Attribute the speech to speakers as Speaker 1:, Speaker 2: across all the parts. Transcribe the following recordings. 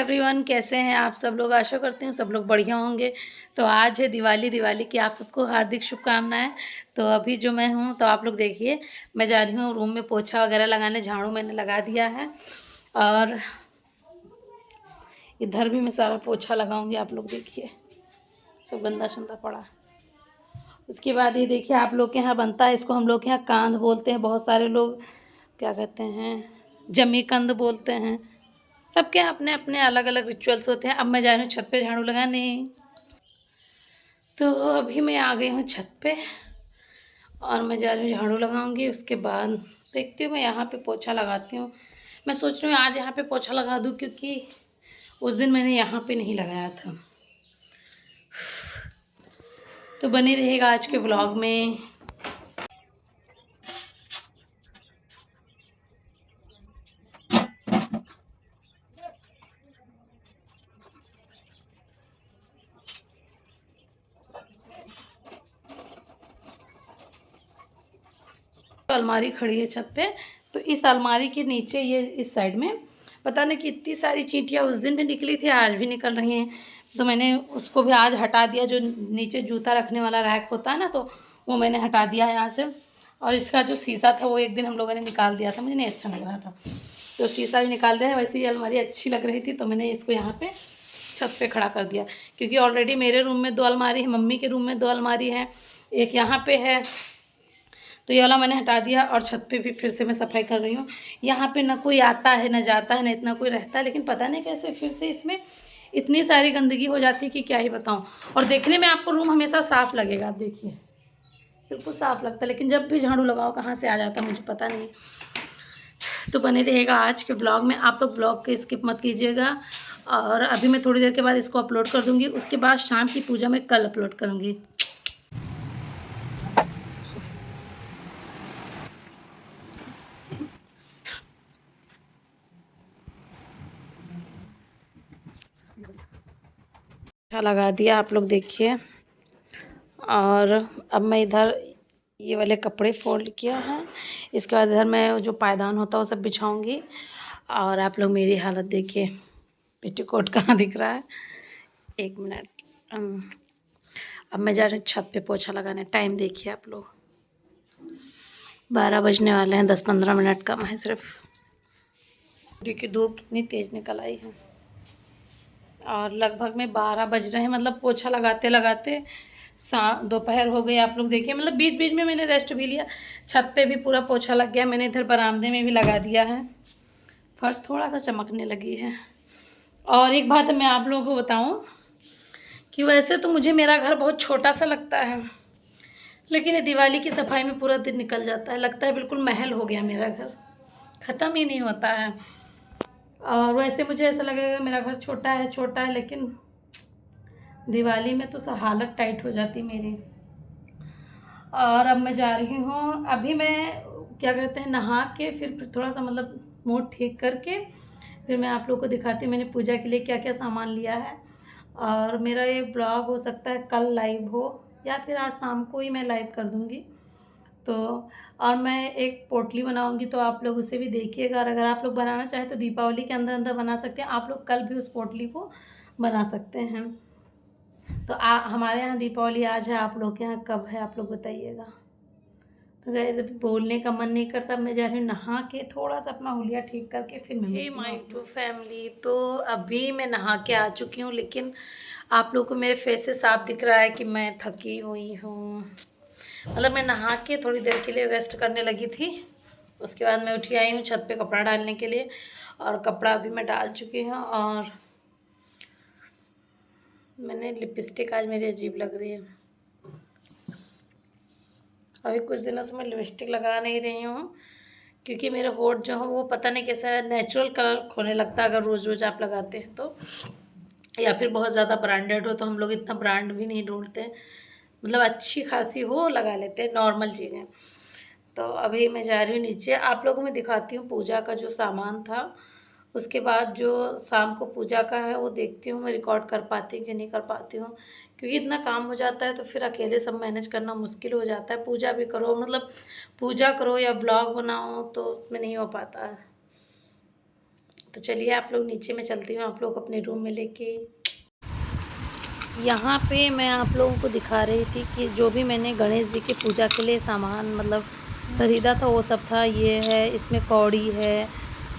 Speaker 1: Everyone, कैसे हैं आप सब लोग। आशा करती हूँ सब लोग बढ़िया होंगे। तो आज है दिवाली की आप सबको हार्दिक शुभकामनाएं। तो अभी जो मैं हूँ तो आप लोग देखिए, मैं जा रही हूँ रूम में पोछा वगैरह लगाने। झाड़ू मैंने लगा दिया है और इधर भी मैं सारा पोछा लगाऊंगी। आप लोग देखिए, सब गंदा शंदा पड़ा है। उसके बाद ये देखिए, आप लोग के यहाँ बनता है, इसको हम लोग के यहाँ कांद बोलते हैं। बहुत सारे लोग क्या कहते हैं, जमीकंद बोलते हैं। सबके अपने अपने अलग अलग रिचुअल्स होते हैं। अब मैं जा रही हूँ छत पे झाड़ू लगाने। तो अभी मैं आ गई हूँ छत पे और मैं जा रही हूँ झाड़ू लगाऊंगी। उसके बाद देखती हूँ, मैं यहाँ पे पोछा लगाती हूँ। मैं सोच रही हूँ आज यहाँ पे पोछा लगा दूँ, क्योंकि उस दिन मैंने यहाँ पे नहीं लगाया था। तो बनी रहेगा आज के ब्लॉग में। अलमारी खड़ी है छत पे, तो इस अलमारी के नीचे ये इस साइड में पता नहीं कितनी सारी चींटियाँ उस दिन भी निकली थी, आज भी निकल रही हैं। तो मैंने उसको भी आज हटा दिया। जो नीचे जूता रखने वाला रैक होता है ना, तो वो मैंने हटा दिया है यहाँ से। और इसका जो शीशा था वो एक दिन हम लोगों ने निकाल दिया था, मुझे नहीं अच्छा लग रहा था, तो शीशा भी निकाल दिया है। वैसे ही अलमारी अच्छी लग रही थी, तो मैंने इसको यहाँ पर छत पे खड़ा कर दिया। क्योंकि ऑलरेडी मेरे रूम में 2 अलमारी है, मम्मी के रूम में 2 अलमारी है, एक यहाँ पे है। तो ये वाला मैंने हटा दिया और छत पे भी फिर से मैं सफाई कर रही हूँ। यहाँ पे ना कोई आता है ना जाता है, ना इतना कोई रहता है, लेकिन पता नहीं कैसे फिर से इसमें इतनी सारी गंदगी हो जाती है कि क्या ही बताऊँ। और देखने में आपको रूम हमेशा साफ़ लगेगा, आप देखिए बिल्कुल साफ़ लगता है, लेकिन जब भी झाड़ू लगाओ कहाँ से आ जाता है मुझे पता नहीं। तो बने रहेगा आज के ब्लॉग में। आप लोग ब्लॉग को स्किप मत कीजिएगा। और अभी मैं थोड़ी देर के बाद इसको अपलोड कर दूँगी। उसके बाद शाम की पूजा मैं कल अपलोड करूँगी। अच्छा लगा दिया, आप लोग देखिए। और अब मैं इधर ये वाले कपड़े फोल्ड किया है। इसके बाद इधर मैं जो पायदान होता है वो सब बिछाऊंगी। और आप लोग मेरी हालत देखिए, पेटीकोट कहाँ दिख रहा है। 1 मिनट। अब मैं जा रही हूँ छत पे पोछा लगाने। टाइम देखिए आप लोग, 12 बजने वाले हैं, 10-15 मिनट कम है सिर्फ। क्योंकि धूप कितनी तेज़ निकल आई है। और लगभग में 12 बज रहे हैं, मतलब पोछा लगाते लगाते दोपहर हो गई। आप लोग देखिए, मतलब बीच बीच में मैंने रेस्ट भी लिया। छत पे भी पूरा पोछा लग गया। मैंने इधर बरामदे में भी लगा दिया है। फर्श थोड़ा सा चमकने लगी है। और एक बात मैं आप लोगों को बताऊं कि वैसे तो मुझे मेरा घर बहुत छोटा सा लगता है, लेकिन ये दिवाली की सफाई में पूरा दिन निकल जाता है। लगता है बिल्कुल महल हो गया मेरा घर, ख़त्म ही नहीं होता है। और वैसे मुझे ऐसा लगेगा मेरा घर छोटा है, लेकिन दिवाली में तो हालत टाइट हो जाती मेरी। और अब मैं जा रही हूँ। अभी मैं क्या कहते हैं, नहा के फिर थोड़ा सा मतलब मूड ठीक करके फिर मैं आप लोग को दिखाती हूँ मैंने पूजा के लिए क्या क्या सामान लिया है। और मेरा ये ब्लॉग हो सकता है कल लाइव हो, या फिर आज शाम को ही मैं लाइव कर दूँगी। तो और मैं एक पोटली बनाऊँगी, तो आप लोग उसे भी देखिएगा। और अगर आप लोग बनाना चाहें तो दीपावली के अंदर अंदर बना सकते हैं। आप लोग कल भी उस पोटली को बना सकते हैं। तो हमारे यहाँ दीपावली आज है, आप लोग के यहाँ कब है आप लोग बताइएगा। तो गाइस अभी बोलने का मन नहीं करता। मैं जा रही हूँ नहा के थोड़ा सा अपना हुलिया ठीक करके फिर मैं मिलती हूँ। माय टू फैमिली, तो अभी मैं नहा के आ चुकी हूँ, लेकिन आप लोग को मेरे फेस से साफ दिख रहा है कि मैं थकी हुई हूँ। मतलब मैं नहा के थोड़ी देर के लिए रेस्ट करने लगी थी। उसके बाद मैं उठी आई हूँ छत पे कपड़ा डालने के लिए, और कपड़ा अभी मैं डाल चुकी हूँ। और मैंने लिपस्टिक आज मेरी अजीब लग रही है। अभी कुछ दिनों से मैं लिपस्टिक लगा नहीं रही हूँ, क्योंकि मेरे होठ जो हो वो पता नहीं कैसा नेचुरल कलर खोने लगता है अगर रोज़ रोज़ आप लगाते हैं तो। या फिर बहुत ज़्यादा ब्रांडेड हो, तो हम लोग इतना ब्रांड भी नहीं ढूंढते, मतलब अच्छी खासी हो लगा लेते हैं नॉर्मल चीज़ें। तो अभी मैं जा रही हूँ नीचे, आप लोगों में दिखाती हूँ पूजा का जो सामान था। उसके बाद जो शाम को पूजा का है वो देखती हूँ मैं रिकॉर्ड कर पाती हूँ कि नहीं कर पाती हूँ, क्योंकि इतना काम हो जाता है तो फिर अकेले सब मैनेज करना मुश्किल हो जाता है। पूजा भी करो, मतलब पूजा करो या ब्लॉग बनाओ, तो उसमें नहीं हो पाता है। तो चलिए आप लोग नीचे में चलती हूँ आप लोग अपने रूम में लेके। यहाँ पे मैं आप लोगों को दिखा रही थी कि जो भी मैंने गणेश जी की पूजा के लिए सामान मतलब ख़रीदा था वो सब था। ये है, इसमें कौड़ी है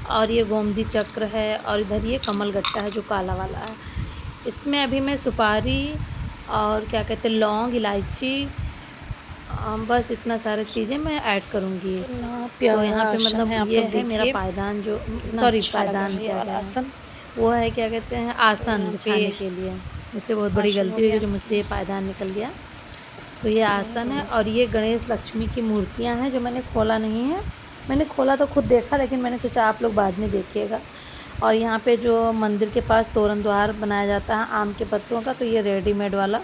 Speaker 1: और ये गोमती चक्र है और इधर ये कमल गट्टा है जो काला वाला है। इसमें अभी मैं सुपारी और क्या कहते हैं लौंग, इलायची, बस इतना सारी चीज़ें मैं ऐड करूँगी। तो यहाँ पे मतलब ये है मेरा पायदान जो सॉरी पायदान क्या कह रहे हैं, वो है क्या कहते हैं आसन बिछाने के लिए। मुझसे बहुत बड़ी गलती हुई कि जो मुझसे ये पायदान निकल गया। तो ये आसन है और ये गणेश लक्ष्मी की मूर्तियाँ हैं जो मैंने खोला नहीं है। मैंने खोला तो खुद देखा, लेकिन मैंने सोचा आप लोग बाद में देखिएगा। और यहाँ पे जो मंदिर के पास तोरण द्वार बनाया जाता है आम के पत्तों का, तो ये रेडीमेड वाला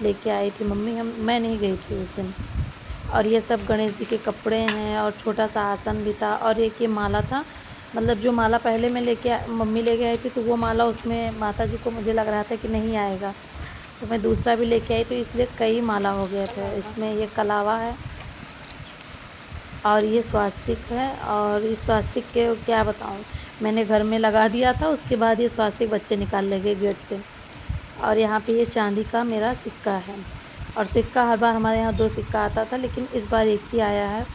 Speaker 1: लेके आई थी मम्मी। मैं नहीं गई थी उस दिन। और ये सब गणेश जी के कपड़े हैं और छोटा सा आसन भी था और एक ये माला था। मतलब जो माला पहले मैं मम्मी लेके आई थी तो वो माला उसमें माता जी को मुझे लग रहा था कि नहीं आएगा, तो मैं दूसरा भी लेके आई, तो इसलिए कई माला हो गया था। इसमें ये कलावा है और ये स्वास्तिक है। और इस स्वास्तिक के क्या बताऊँ, मैंने घर में लगा दिया था, उसके बाद ये स्वास्तिक बच्चे निकाल ले गए गेट से। और यहाँ पे ये चांदी का मेरा सिक्का है। और सिक्का हर बार हमारे यहाँ 2 सिक्का आता था, लेकिन इस बार 1 ही आया है।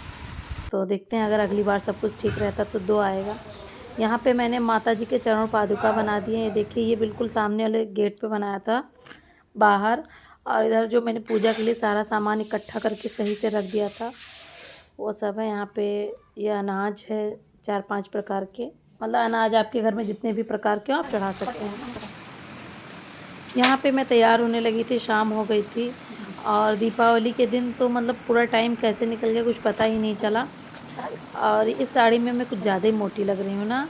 Speaker 1: तो देखते हैं अगर अगली बार सब कुछ ठीक रहता तो 2 आएगा। यहाँ पे मैंने माता जी के चरण पादुका बना दिए हैं। ये देखिए, ये बिल्कुल सामने वाले गेट पे बनाया था बाहर। और इधर जो मैंने पूजा के लिए सारा सामान इकट्ठा करके सही से रख दिया था वो सब है। यहाँ पे ये अनाज है 4-5 प्रकार के, मतलब अनाज आपके घर में जितने भी प्रकार के हो आप चढ़ा सकते हैं। यहाँ पे मैं तैयार होने लगी थी, शाम हो गई थी। और दीपावली के दिन तो मतलब पूरा टाइम कैसे निकल गया कुछ पता ही नहीं चला। और इस साड़ी में मैं कुछ ज़्यादा ही मोटी लग रही हूँ ना।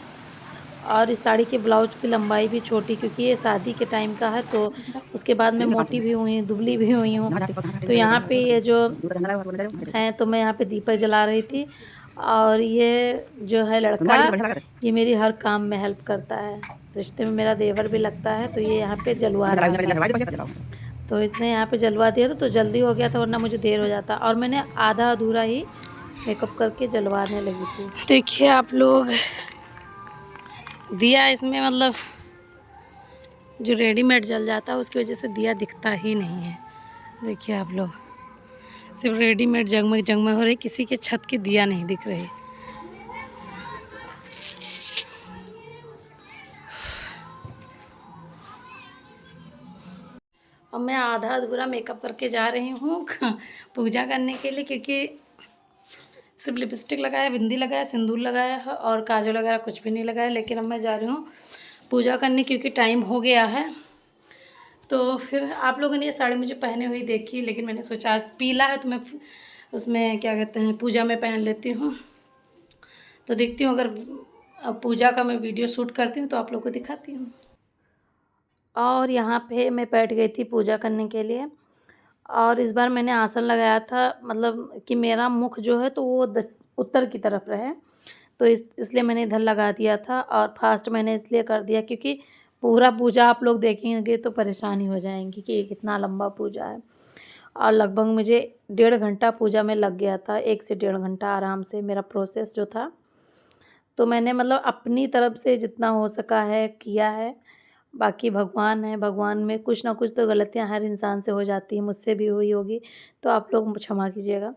Speaker 1: और इस साड़ी के ब्लाउज की लंबाई भी छोटी, क्योंकि ये शादी के टाइम का है, तो उसके बाद मैं मोटी भी हुई, दुबली भी हुई हूँ। तो यहाँ पे ये जो है, तो मैं यहाँ पे दीपक जला रही थी। और ये जो है लड़का, ये मेरी हर काम में हेल्प करता है। रिश्ते में मेरा देवर भी लगता है, तो ये यहाँ पे जलवा रहा है। तो इसने यहाँ पे जलवा दिया था तो जल्दी हो गया था, वरना मुझे देर हो जाता। और मैंने आधा अधूरा ही मेकअप करके जलवाने लगी थी। देखिए आप लोग, दिया इसमें मतलब जो रेडीमेड जल जाता है उसकी वजह से दिया दिखता ही नहीं है। देखिए आप लोग, सिर्फ रेडीमेड जगमग जगमग हो रही, किसी के छत की दिया नहीं दिख रही। और मैं आधा अधूरा मेकअप करके जा रही हूँ पूजा करने के लिए, क्योंकि सिर्फ लिपस्टिक लगाया, बिंदी लगाया, सिंदूर लगाया है और काजल वगैरह कुछ भी नहीं लगाया। लेकिन अब मैं जा रही हूँ पूजा करने, क्योंकि टाइम हो गया है। तो फिर आप लोगों ने ये साड़ी मुझे पहने हुई देखी, लेकिन मैंने सोचा आज पीला है तो मैं उसमें क्या कहते हैं पूजा में पहन लेती हूँ। तो देखती हूँ अगर पूजा का मैं वीडियो शूट करती हूँ तो आप लोग को दिखाती हूँ। और यहाँ पे मैं बैठ गई थी पूजा करने के लिए। और इस बार मैंने आसन लगाया था, मतलब कि मेरा मुख जो है तो वो उत्तर की तरफ रहे, तो इसलिए मैंने इधर लगा दिया था। और फास्ट मैंने इसलिए कर दिया क्योंकि पूरा पूजा आप लोग देखेंगे तो परेशानी हो जाएंगी कि ये कितना लंबा पूजा है। और लगभग मुझे 1.5 घंटा पूजा में लग गया था, 1 से 1.5 घंटा आराम से मेरा प्रोसेस जो था। तो मैंने मतलब अपनी तरफ से जितना हो सका है किया है। बाकी भगवान है, भगवान में कुछ ना कुछ तो गलतियाँ हर इंसान से हो जाती हैं, मुझसे भी हुई होगी, तो आप लोग क्षमा कीजिएगा।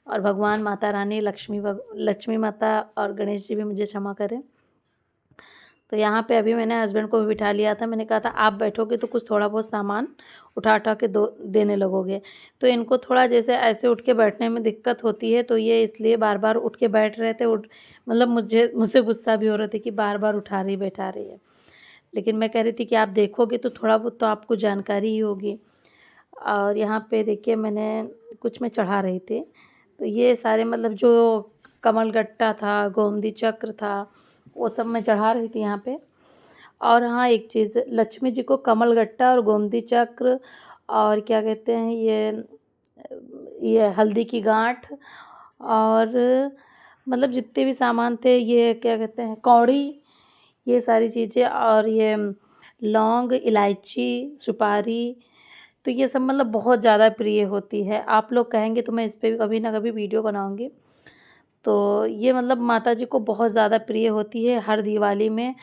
Speaker 1: और भगवान, माता रानी, लक्ष्मी माता और गणेश जी भी मुझे क्षमा करें। तो यहाँ पे अभी मैंने हस्बैंड को भी बिठा लिया था। मैंने कहा था आप बैठोगे तो कुछ थोड़ा बहुत सामान उठा उठा के देने लगोगे। तो इनको थोड़ा जैसे ऐसे उठ के बैठने में दिक्कत होती है, तो ये इसलिए बार बार उठ के बैठ रहे थे। मतलब मुझसे गुस्सा भी हो रहे थे कि बार बार उठा रही बैठा रही है। लेकिन मैं कह रही थी कि आप देखोगे तो थोड़ा बहुत तो आपको जानकारी ही होगी। और यहाँ पे देखिए मैंने कुछ मैं चढ़ा रही थी, तो ये सारे मतलब जो कमलगट्टा था, गोमती चक्र था, वो सब मैं चढ़ा रही थी यहाँ पे। और हाँ, एक चीज़, लक्ष्मी जी को कमलगट्टा और गोमती चक्र और क्या कहते हैं ये हल्दी की गांठ और मतलब जितने भी सामान थे, ये क्या कहते हैं कौड़ी, ये सारी चीज़ें, और ये लौंग, इलायची, सुपारी, तो ये सब मतलब बहुत ज़्यादा प्रिय होती है। आप लोग कहेंगे तो मैं इस पे भी कभी ना कभी वीडियो बनाऊंगी। तो ये मतलब माता जी को बहुत ज़्यादा प्रिय होती है, हर दिवाली में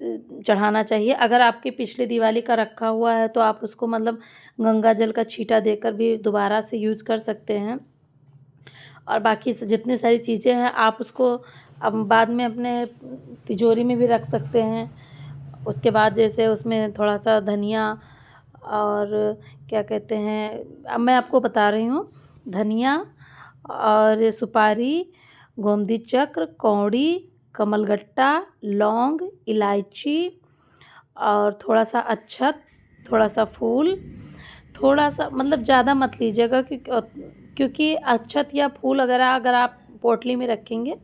Speaker 1: चढ़ाना चाहिए। अगर आपकी पिछली दिवाली का रखा हुआ है तो आप उसको मतलब गंगा जल का छींटा देकर भी दोबारा से यूज़ कर सकते हैं। और बाकी जितनी सारी चीज़ें हैं आप उसको अब बाद में अपने तिजोरी में भी रख सकते हैं। उसके बाद जैसे उसमें थोड़ा-सा धनिया और क्या कहते हैं, अब मैं आपको बता रही हूँ, धनिया और सुपारी, गोमती चक्र, कौड़ी, कमलगट्टा, लौंग, इलायची और थोड़ा-सा अक्षत, थोड़ा-सा फूल, थोड़ा-सा मतलब ज़्यादा मत लीजिएगा क्योंकि अक्षत या फूल वगैरह अगर आप पोटली में रखेंगे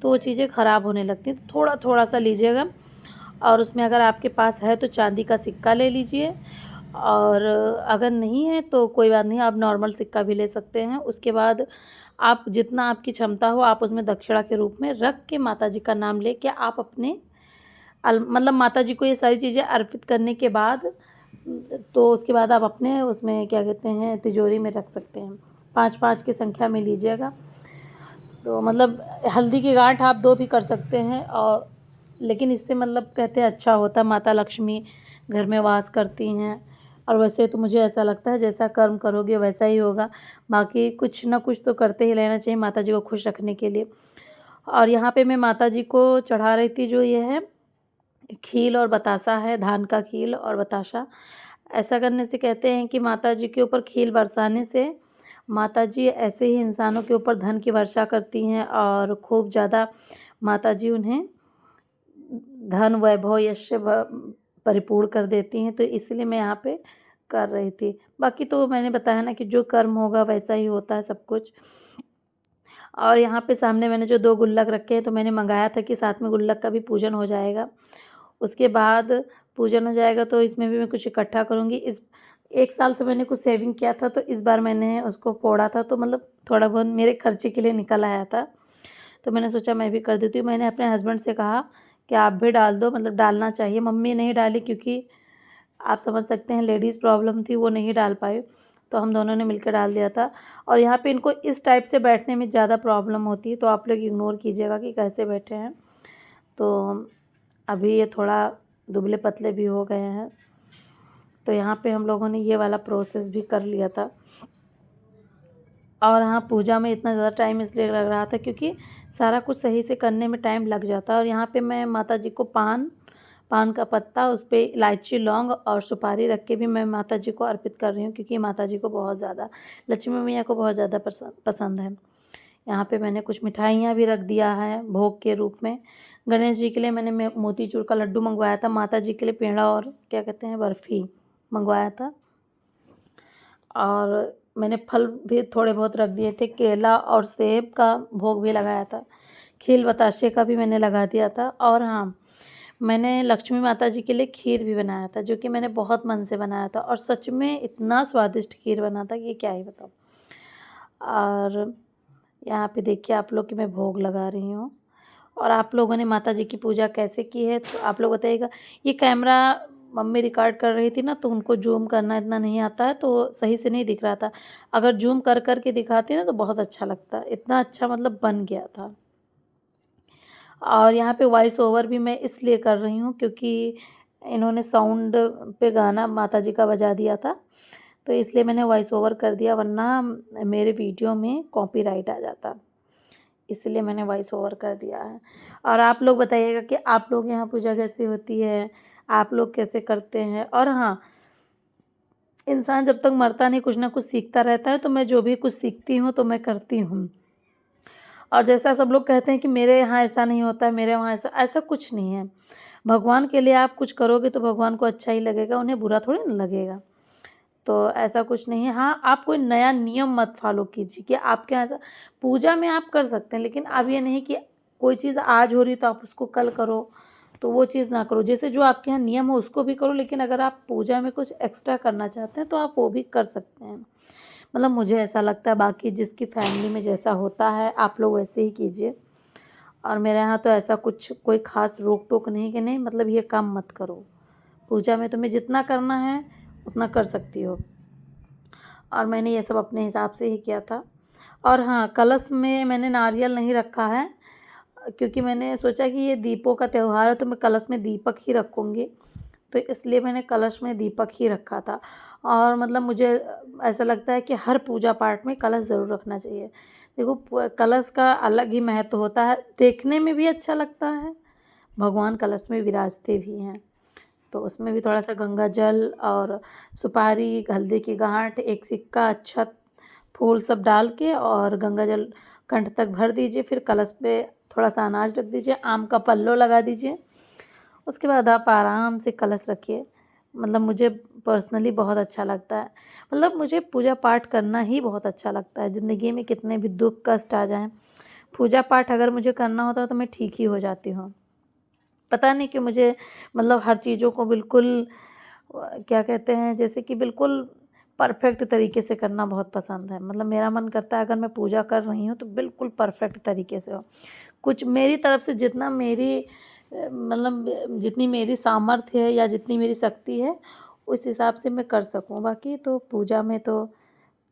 Speaker 1: तो वो चीज़ें ख़राब होने लगती हैं, तो थोड़ा-थोड़ा सा लीजिएगा। और उसमें अगर आपके पास है तो चांदी का सिक्का ले लीजिए, और अगर नहीं है तो कोई बात नहीं, आप नॉर्मल सिक्का भी ले सकते हैं। उसके बाद आप जितना आपकी क्षमता हो आप उसमें दक्षिणा के रूप में रख के माता जी का नाम लेके आप अपने मतलब माता जी को ये सारी चीज़ें अर्पित करने के बाद तो उसके बाद आप अपने उसमें क्या कहते हैं तिजोरी में रख सकते हैं। 5-5 की संख्या में लीजिएगा। तो मतलब हल्दी की गांठ आप 2 भी कर सकते हैं, और लेकिन इससे मतलब कहते हैं अच्छा होता है, माता लक्ष्मी घर में वास करती हैं। और वैसे तो मुझे ऐसा लगता है जैसा कर्म करोगे वैसा ही होगा। बाकी कुछ ना कुछ तो करते ही रहना चाहिए माता जी को खुश रखने के लिए। और यहाँ पे मैं माता जी को चढ़ा रही थी जो ये है खील और बतासा है, धान का खील और बतासा। ऐसा करने से कहते हैं कि माता जी के ऊपर खील बरसाने से माता जी ऐसे ही इंसानों के ऊपर धन की वर्षा करती हैं और खूब ज़्यादा माता जी उन्हें धन, वैभव, यश से परिपूर्ण कर देती हैं। तो इसलिए मैं यहाँ पे कर रही थी। बाकी तो मैंने बताया ना कि जो कर्म होगा वैसा ही होता है सब कुछ। और यहाँ पे सामने मैंने जो 2 गुल्लक रखे हैं तो मैंने मँगाया था कि साथ में गुल्लक का भी पूजन हो जाएगा। उसके बाद पूजन हो जाएगा तो इसमें भी मैं कुछ इकट्ठा करूँगी। इस 1 साल से मैंने कुछ सेविंग किया था तो इस बार मैंने उसको फोड़ा था, तो मतलब थोड़ा बहुत मेरे खर्चे के लिए निकल आया था। तो मैंने सोचा मैं भी कर देती हूँ। मैंने अपने हस्बैंड से कहा कि आप भी डाल दो, मतलब डालना चाहिए। मम्मी नहीं डाली क्योंकि आप समझ सकते हैं लेडीज़ प्रॉब्लम थी, वो नहीं डाल पाए, तो हम दोनों ने मिलकर डाल दिया था। और यहाँ पे इनको इस टाइप से बैठने में ज़्यादा प्रॉब्लम होती है, तो आप लोग इग्नोर कीजिएगा कि कैसे बैठे हैं। तो अभी ये थोड़ा दुबले-पतले भी हो गए हैं। तो यहाँ पे हम लोगों ने ये वाला प्रोसेस भी कर लिया था। और हाँ, पूजा में इतना ज़्यादा टाइम इसलिए लग रहा था क्योंकि सारा कुछ सही से करने में टाइम लग जाता है। और यहाँ पे मैं माता जी को पान का पत्ता, उस पे इलायची, लौंग और सुपारी रख के भी मैं माता जी को अर्पित कर रही हूँ क्योंकि माता जी को बहुत ज़्यादा, लक्ष्मी मैया को बहुत ज़्यादा पसंद है। यहाँ पे मैंने कुछ मिठाइयाँ भी रख दिया है भोग के रूप में। गणेश जी के लिए मैंने मोतीचूर का लड्डू मंगवाया था, माता जी के लिए पेड़ा और क्या कहते हैं बर्फ़ी मंगवाया था। और मैंने फल भी थोड़े बहुत रख दिए थे, केला और सेब का भोग भी लगाया था। खील बताशे का भी मैंने लगा दिया था। और हाँ, मैंने लक्ष्मी माता जी के लिए खीर भी बनाया था, जो कि मैंने बहुत मन से बनाया था और सच में इतना स्वादिष्ट खीर बना था कि क्या ही बताऊँ। और यहाँ पे देखिए आप लोग कि मैं भोग लगा रही हूँ। और आप लोगों ने माता जी की पूजा कैसे की है तो आप लोग बताइएगा। ये कैमरा मम्मी रिकॉर्ड कर रही थी ना, तो उनको ज़ूम करना इतना नहीं आता है तो सही से नहीं दिख रहा था। अगर ज़ूम कर के दिखाती ना तो बहुत अच्छा लगता, इतना अच्छा मतलब बन गया था। और यहाँ पे वॉइस ओवर भी मैं इसलिए कर रही हूँ क्योंकि इन्होंने साउंड पे गाना माता जी का बजा दिया था, तो इसलिए मैंने वॉइस ओवर कर दिया, वरना मेरे वीडियो में कॉपीराइट आ जाता, इसलिए मैंने वॉइस ओवर कर दिया है। और आप लोग बताइएगा कि आप लोग यहाँ पूजा कैसे होती है, आप लोग कैसे करते हैं। और हाँ, इंसान जब तक मरता नहीं कुछ ना कुछ सीखता रहता है, तो मैं जो भी कुछ सीखती हूँ तो मैं करती हूँ। और जैसा सब लोग कहते हैं कि मेरे यहाँ ऐसा नहीं होता है, मेरे वहाँ ऐसा ऐसा कुछ नहीं है। भगवान के लिए आप कुछ करोगे तो भगवान को अच्छा ही लगेगा, उन्हें बुरा थोड़ी ना लगेगा। तो ऐसा कुछ नहीं है। हाँ, आप कोई नया नियम मत फ़ॉलो कीजिए कि आपके यहाँ ऐसा, पूजा में आप कर सकते हैं, लेकिन अब ये नहीं कि कोई चीज़ आज हो रही है तो आप उसको कल करो, तो वो चीज़ ना करो। जैसे जो आपके यहाँ नियम हो उसको भी करो, लेकिन अगर आप पूजा में कुछ एक्स्ट्रा करना चाहते हैं तो आप वो भी कर सकते हैं। मतलब मुझे ऐसा लगता है, बाकी जिसकी फैमिली में जैसा होता है आप लोग वैसे ही कीजिए। और मेरे यहाँ तो ऐसा कुछ कोई ख़ास रोक-टोक नहीं कि नहीं मतलब ये काम मत करो। पूजा में तुम्हें जितना करना है उतना कर सकती हो। और मैंने ये सब अपने हिसाब से ही किया था। और हाँ, कलश में मैंने नारियल नहीं रखा है, क्योंकि मैंने सोचा कि ये दीपों का त्योहार है तो मैं कलश में दीपक ही रखूँगी, तो इसलिए मैंने कलश में दीपक ही रखा था। और मतलब मुझे ऐसा लगता है कि हर पूजा पाठ में कलश ज़रूर रखना चाहिए। देखो कलश का अलग ही महत्व होता है, देखने में भी अच्छा लगता है, भगवान कलश में विराजते भी हैं। तो उसमें भी थोड़ा-सा गंगा जल और सुपारी, हल्दी की गाँठ, एक सिक्का, अक्षत, फूल सब डाल के और गंगा जल कंठ तक भर दीजिए। फिर कलश पे थोड़ा-सा अनाज रख दीजिए, आम का पल्लो लगा दीजिए। उसके बाद आप आराम से कलश रखिए। मतलब मुझे पर्सनली बहुत अच्छा लगता है। मतलब मुझे पूजा पाठ करना ही बहुत अच्छा लगता है। ज़िंदगी में कितने भी दुःख कष्ट आ जाएँ, पूजा पाठ अगर मुझे करना होता है तो मैं ठीक ही हो जाती हूँ। पता नहीं क्यों मुझे मतलब हर चीज़ों को बिल्कुल क्या कहते हैं, जैसे कि बिल्कुल परफेक्ट तरीके से करना बहुत पसंद है। मतलब मेरा मन करता है अगर मैं पूजा कर रही हूँ तो बिल्कुल परफेक्ट तरीके से हो। कुछ मेरी तरफ से जितना मेरी मतलब जितनी मेरी सामर्थ्य है या जितनी मेरी शक्ति है, उस हिसाब से मैं कर सकूँ। बाकी तो पूजा में तो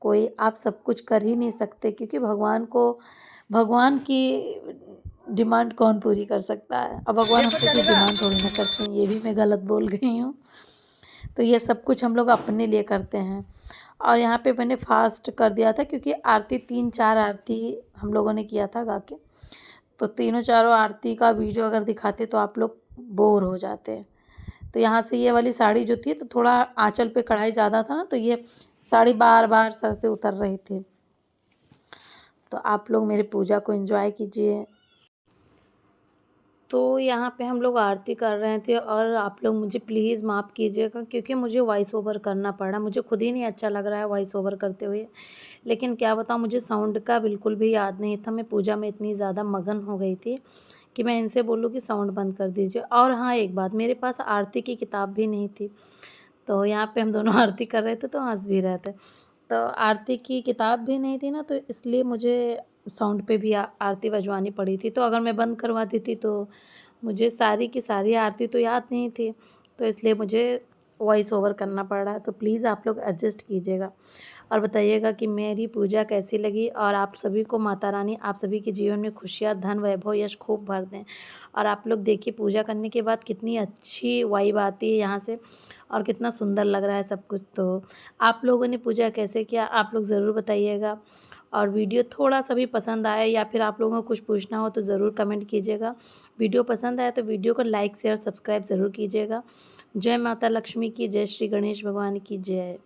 Speaker 1: कोई आप सब कुछ कर ही नहीं सकते, क्योंकि भगवान की डिमांड कौन पूरी कर सकता है? अब भगवान हमसे कोई डिमांड थोड़ी ना करते हैं, ये भी मैं गलत बोल गई हूँ। तो ये सब कुछ हम लोग अपने लिए करते हैं। और यहाँ पे मैंने फ़ास्ट कर दिया था, क्योंकि आरती 3-4 आरती हम लोगों ने किया था गा के। तो तीनों चारों आरती का वीडियो अगर दिखाते तो आप लोग बोर हो जाते। तो यहाँ से ये वाली साड़ी जो थी तो थोड़ा आँचल पे कढ़ाई ज़्यादा था ना, तो ये साड़ी बार-बार सर से उतर रही थी। तो आप लोग मेरी पूजा को एंजॉय कीजिए। तो यहाँ पे हम लोग आरती कर रहे थे और आप लोग मुझे प्लीज़ माफ़ कीजिएगा, क्योंकि मुझे वॉइस ओवर करना पड़ा। मुझे खुद ही नहीं अच्छा लग रहा है वॉइस ओवर करते हुए। लेकिन क्या बताऊँ, मुझे साउंड का बिल्कुल भी याद नहीं था। मैं पूजा में इतनी ज़्यादा मगन हो गई थी कि मैं इनसे बोलूँ कि साउंड बंद कर दीजिए। और हाँ, एक बात, मेरे पास आरती की किताब भी नहीं थी। तो यहाँ पे हम दोनों आरती कर रहे थे तो हँस भी रहे थे। तो आरती की किताब भी नहीं थी ना, तो इसलिए मुझे साउंड पे भी आरती बजवानी पड़ी थी। तो अगर मैं बंद करवा देती तो मुझे सारी की सारी आरती तो याद नहीं थी। तो इसलिए मुझे वॉइस ओवर करना पड़ रहा है। तो प्लीज़ आप लोग एडजस्ट कीजिएगा और बताइएगा कि मेरी पूजा कैसी लगी। और आप सभी को माता रानी आप सभी के जीवन में खुशियाँ, धन, वैभव, यश खूब भर दें। और आप लोग देखिए पूजा करने के बाद कितनी अच्छी वाइब आती है यहाँ से और कितना सुंदर लग रहा है सब कुछ। तो आप लोगों ने पूजा कैसे किया आप लोग ज़रूर बताइएगा। और वीडियो थोड़ा-सा भी पसंद आया या फिर आप लोगों को कुछ पूछना हो तो ज़रूर कमेंट कीजिएगा। वीडियो पसंद आया तो वीडियो को लाइक, शेयर, सब्सक्राइब ज़रूर कीजिएगा। जय माता लक्ष्मी की, जय श्री गणेश भगवान की जय।